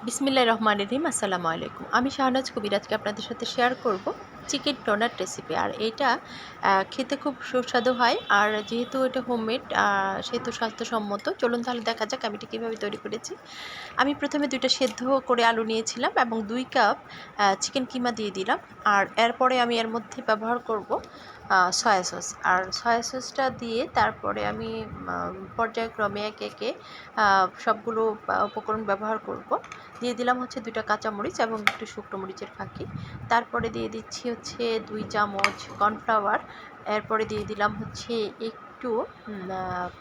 বিসমিল্লাহির রহমানির রহিম। আসসালামু আলাইকুম। আমি শাহনাজ কবির আজকে আপনাদের সাথে শেয়ার করব চিকেন ডোনাট রেসিপি। আর এইটা খেতে খুব সুস্বাদু হয়। আর যেহেতু এটা হোমমেড সেহেতু স্বাস্থ্যসম্মত। চলুন তাহলে দেখা যাক আমি এটা কীভাবে তৈরি করেছি। আমি প্রথমে 2টা সেদ্ধ করে আলু নিয়েছিলাম এবং 2 কাপ চিকেন কিমা দিয়ে দিলাম। আর এরপরে আমি এর মধ্যে ব্যবহার করব সয়া সস। আর সয়া সসটা দিয়ে তারপরে আমি পর্যায়ক্রমে একে একে সবগুলো উপকরণ ব্যবহার করব। দিয়ে দিলাম হচ্ছে 2টা কাঁচামরিচ এবং একটু শুকনো মরিচের ফাঁকি। তারপরে দিয়ে দিচ্ছি হচ্ছে 2 চামচ কর্নফ্লাওয়ার। এরপরে দিয়ে দিলাম হচ্ছে একটু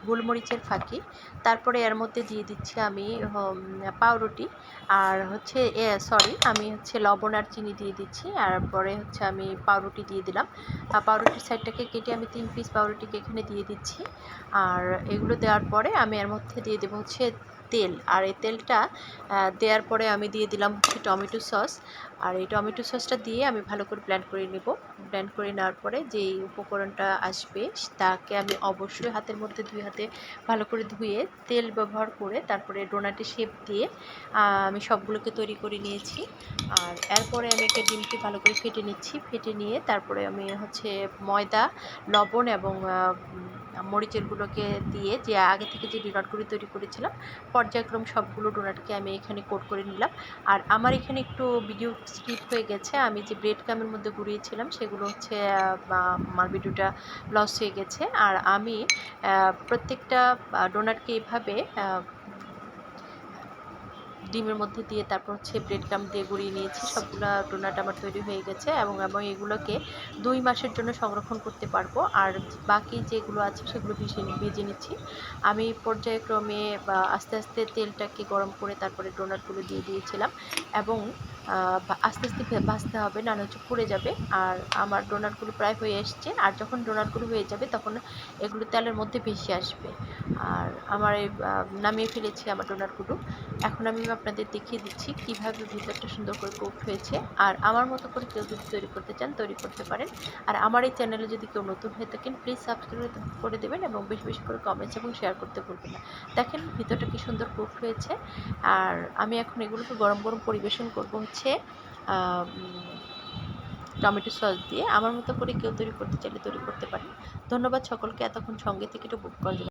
গোলমরিচের ফাঁকি। তারপরে এর মধ্যে দিয়ে দিচ্ছি আমি পাউরুটি আর হচ্ছে আমি হচ্ছে লবণ আর চিনি দিয়ে দিচ্ছি। আর পরে হচ্ছে আমি পাউরুটি দিয়ে দিলাম। পাউরুটির সাইডটাকে কেটে আমি 3 পিস পাউরুটিকে এখানে দিয়ে দিচ্ছি। আর এগুলো দেওয়ার পরে আমি এর মধ্যে দিয়ে দেবো হচ্ছে তেল। আর এই তেলটা দেওয়ার পরে আমি দিয়ে দিলাম হচ্ছে টমেটো সস। আর এই টমেটো সসটা দিয়ে আমি ভালো করে ব্লেন্ড করে নেব। ব্লেন্ড করে নেওয়ার পরে যেই উপকরণটা আসবে তাকে আমি অবশ্যই হাতের মধ্যে 2 হাতে ভালো করে ধুয়ে তেল ব্যবহার করে তারপরে ডোনাটের শেপ দিয়ে আমি সবগুলোকে তৈরি করে নিয়েছি। আর এরপরে আমি একটা ডিমকে ভালো করে ফেটে নিচ্ছি। ফেটে নিয়ে তারপরে আমি হচ্ছে ময়দা, লবণ এবং মরিচের গুঁড়োকে দিয়ে যে আগে থেকে যে ডোনাটগুলো তৈরি করেছিলাম পর্যায়ক্রম সবগুলো ডোনাটকে আমি এখানে কোট করে নিলাম। আর আমার এখানে একটু ভিডিও স্কিপ হয়ে গেছে। আমি যে ব্রেড ক্রামের মধ্যে গুঁড়িয়েছিলাম সেগুলো হচ্ছে আমার ভিডিওটা লস হয়ে গেছে। আর আমি প্রত্যেকটা ডোনাটকে এইভাবে ডিমের মধ্যে দিয়ে তারপর হচ্ছে ব্রেড ক্রাম্ব দিয়ে গুঁড়িয়ে নিয়েছি। সবগুলা ডোনাট আমার তৈরি হয়ে গেছে এবং এগুলোকে 2 মাসের জন্য সংরক্ষণ করতে পারবো। আর বাকি যেগুলো আছে সেগুলো ভেজে নিচ্ছি। আমি পর্যায়ক্রমে আস্তে আস্তে তেলটাকে গরম করে তারপরে ডোনাটগুলো দিয়ে দিয়েছিলাম এবং আস্তে আস্তে ভাজতে হবে, না হচ্ছে পুড়ে যাবে। আর আমার ডোনাটগুলো প্রায় হয়ে এসছে। আর যখন ডোনাটগুলো হয়ে যাবে তখন এগুলো তেলের মধ্যে ভেসে আসবে। আর আমার নামিয়ে ফেলেছি আমার ডোনাটগুলো। এখন আমি আপনাদের দেখিয়ে দিচ্ছি কিভাবে ভিতরটা সুন্দর করে কুকড হয়েছে। আর আমার মতো করে কেউ যদি তৈরি করতে চান তৈরি করতে পারেন। আর আমার এই চ্যানেলে যদি কেউ নতুন হয়ে থাকেন প্লিজ সাবস্ক্রাইব করে দেবেন এবং বেশি বেশি করে কমেন্টস এবং শেয়ার করতে ভুলবেন না। দেখেন ভিতরটা কি সুন্দর কুকড হয়েছে। আর আমি এখন এগুলোকে গরম গরম পরিবেশন করব হচ্ছে টমেটো সস দিয়ে। আমার মতো করে কেউ তৈরি করতে চাইলে তৈরি করতে পারেন। ধন্যবাদ সকলকে এতক্ষণ সঙ্গে থেকে একটু বুক করার জন্য।